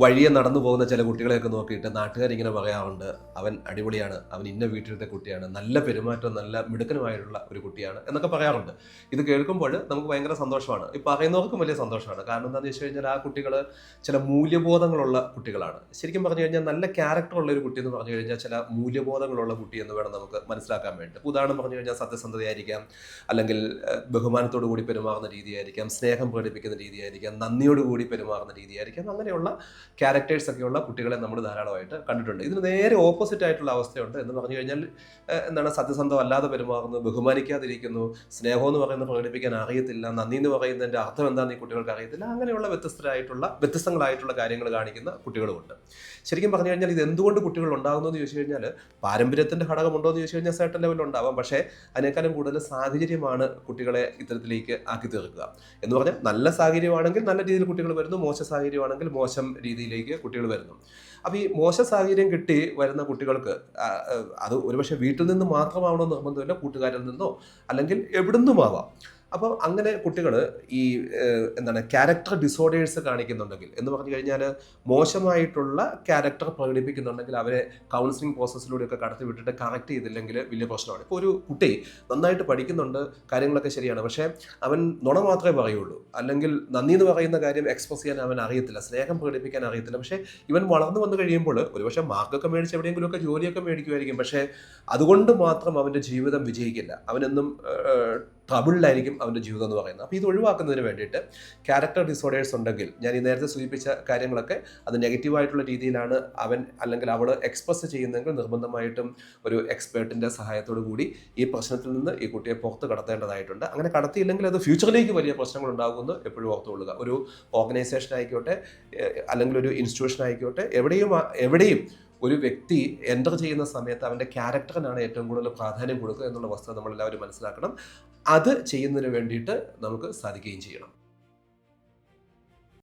വഴിയെ നടന്നു പോകുന്ന ചില കുട്ടികളെയൊക്കെ നോക്കിയിട്ട് നാട്ടുകാരിങ്ങനെ പറയാറുണ്ട്, അവൻ അടിപൊളിയാണ്, അവൻ ഇന്ന വീട്ടിലത്തെ കുട്ടിയാണ്, നല്ല പെരുമാറ്റം, നല്ല മിടുക്കനുമായിട്ടുള്ള ഒരു കുട്ടിയാണ് എന്നൊക്കെ പറയാറുണ്ട്. ഇത് കേൾക്കുമ്പോൾ നമുക്ക് ഭയങ്കര സന്തോഷമാണ്. ഈ പറയുന്നവർക്കും വലിയ സന്തോഷമാണ്. കാരണം എന്താണെന്ന് വെച്ച് കഴിഞ്ഞാൽ ആ കുട്ടികൾ ചില മൂല്യബോധങ്ങളുള്ള കുട്ടികളാണ്. ശരിക്കും പറഞ്ഞു കഴിഞ്ഞാൽ നല്ല ക്യാരക്ടറുള്ള ഒരു കുട്ടി എന്ന് പറഞ്ഞു കഴിഞ്ഞാൽ ചില മൂല്യബോധങ്ങളുള്ള കുട്ടി എന്ന് വേണം നമുക്ക് മനസ്സിലാക്കാൻ വേണ്ടി. ഉദാഹരണം പറഞ്ഞു കഴിഞ്ഞാൽ സത്യസന്ധതയായിരിക്കാം, അല്ലെങ്കിൽ ബഹുമാനത്തോടു കൂടി പെരുമാറുന്ന രീതിയായിരിക്കാം, സ്നേഹം പ്രകടിപ്പിക്കുന്ന രീതിയായിരിക്കാം, നന്ദിയോടുകൂടി പെരുമാറുന്ന രീതിയായിരിക്കാം. അങ്ങനെയുള്ള ക്യാരക്ടേഴ്സ് ഒക്കെയുള്ള കുട്ടികളെ നമ്മൾ ധാരാളമായിട്ട് കണ്ടിട്ടുണ്ട്. ഇതിന് നേരെ ഓപ്പോസിറ്റ് ആയിട്ടുള്ള അവസ്ഥയുണ്ട്. എന്ന് പറഞ്ഞു കഴിഞ്ഞാൽ സത്യസന്ധം അല്ലാതെ പെരുമാറുന്നു, ബഹുമാനിക്കാതിരിക്കുന്നു, സ്നേഹം എന്ന് പറയുന്നത് പ്രകടിപ്പിക്കാൻ അറിയത്തില്ല, നന്ദി എന്ന് പറയുന്നതിൻ്റെ അർത്ഥം എന്താണെന്ന് ഈ കുട്ടികൾക്ക് അറിയത്തില്ല. അങ്ങനെയുള്ള വ്യത്യസ്തങ്ങളായിട്ടുള്ള കാര്യങ്ങൾ കാണിക്കുന്ന കുട്ടികളുമുണ്ട്. ശരിക്കും പറഞ്ഞു കഴിഞ്ഞാൽ ഇത് എന്തുകൊണ്ട് കുട്ടികൾ ഉണ്ടാകുന്നു എന്ന് ചോദിച്ചു കഴിഞ്ഞാൽ പാരമ്പര്യത്തിൻ്റെ ഘടകമുണ്ടോ എന്ന് ചോദിച്ചു കഴിഞ്ഞാൽ സർട്ടൻ ലെവലിൽ ഉണ്ടാവാം. പക്ഷേ അതിനേക്കാളും കൂടുതൽ സാഹചര്യമാണ് കുട്ടികളെ ഇത്തരത്തിലേക്ക് ആക്കി തീർക്കുക. എന്ന് പറഞ്ഞാൽ നല്ല സാഹചര്യമാണെങ്കിൽ നല്ല രീതിയിൽ കുട്ടികൾ വരുന്നു, മോശം സാഹചര്യമാണെങ്കിൽ മോശം രീതിയിലേക്ക് കുട്ടികൾ വരുന്നു. അപ്പോൾ ഈ മോശം സാഹചര്യം കിട്ടി വരുന്ന കുട്ടികൾക്ക് അത് ഒരുപക്ഷെ വീട്ടിൽ നിന്ന് മാത്രമാവണമെന്ന് നിർബന്ധമില്ല, കൂട്ടുകാരിൽ നിന്നോ അല്ലെങ്കിൽ എവിടുന്നുമാവാം. അപ്പോൾ അങ്ങനെ കുട്ടികൾ ഈ ക്യാരക്ടർ ഡിസോർഡേഴ്സ് കാണിക്കുന്നുണ്ടെങ്കിൽ, എന്ന് പറഞ്ഞു കഴിഞ്ഞാൽ മോശമായിട്ടുള്ള ക്യാരക്ടർ പ്രകടിപ്പിക്കുന്നുണ്ടെങ്കിൽ അവരെ കൗൺസിലിംഗ് പ്രോസസ്സിലൂടെയൊക്കെ കടത്തി വിട്ടിട്ട് കറക്റ്റ് ചെയ്തില്ലെങ്കിൽ വലിയ പ്രശ്നമാണ്. ഇപ്പോൾ ഒരു കുട്ടി നന്നായിട്ട് പഠിക്കുന്നുണ്ട്, കാര്യങ്ങളൊക്കെ ശരിയാണ്, പക്ഷേ അവൻ നുണ മാത്രമേ പറയുള്ളൂ, അല്ലെങ്കിൽ നന്ദി എന്ന് പറയുന്ന കാര്യം എക്സ്പ്രസ് ചെയ്യാൻ അവൻ അറിയത്തില്ല, സ്നേഹം പ്രകടിപ്പിക്കാൻ അറിയത്തില്ല. പക്ഷേ ഇവൻ വളർന്നു വന്നു കഴിയുമ്പോൾ ഒരുപക്ഷെ മാർക്കൊക്കെ മേടിച്ച് എവിടെയെങ്കിലുമൊക്കെ ജോലിയൊക്കെ മേടിക്കുമായിരിക്കും, പക്ഷേ അതുകൊണ്ട് മാത്രം അവൻ്റെ ജീവിതം വിജയിക്കില്ല. അവനെന്നും ട്രബിളിലായിരിക്കും അവൻ്റെ ജീവിതം എന്ന് പറയുന്നത്. അപ്പോൾ ഇത് ഒഴിവാക്കുന്നതിന് വേണ്ടിയിട്ട് ക്യാരക്ടർ ഡിസോർഡേഴ്സ് ഉണ്ടെങ്കിൽ, ഞാൻ ഈ നേരത്തെ സൂചിപ്പിച്ച കാര്യങ്ങളൊക്കെ അത് നെഗറ്റീവായിട്ടുള്ള രീതിയിലാണ് അവൻ അല്ലെങ്കിൽ അവൾ എക്സ്പ്രസ് ചെയ്യുന്നതെങ്കിൽ നിർബന്ധമായിട്ടും ഒരു എക്സ്പേർട്ടിൻ്റെ സഹായത്തോടു കൂടി ഈ പ്രശ്നത്തിൽ നിന്ന് ഈ കുട്ടിയെ പുറത്ത് കടത്തേണ്ടതായിട്ടുണ്ട്. അങ്ങനെ കടത്തിയില്ലെങ്കിൽ അത് ഫ്യൂച്ചറിലേക്ക് വലിയ പ്രശ്നങ്ങൾ ഉണ്ടാകുമെന്ന് എപ്പോഴും ഓർത്തുകൊള്ളുക. ഒരു ഓർഗനൈസേഷൻ ആയിക്കോട്ടെ, അല്ലെങ്കിൽ ഒരു ഇൻസ്റ്റിറ്റ്യൂഷൻ ആയിക്കോട്ടെ, എവിടെയും ഒരു വ്യക്തി എൻ്റർ ചെയ്യുന്ന സമയത്ത് അവൻ്റെ ക്യാരക്ടറിനാണ് ഏറ്റവും കൂടുതൽ പ്രാധാന്യം കൊടുക്കുക എന്നുള്ള വസ്തുത നമ്മളെല്ലാവരും മനസ്സിലാക്കണം. അത് ചെയ്യുന്നതിന് വേണ്ടിയിട്ട് നമുക്ക് സാധിക്കുകയും ചെയ്യണം.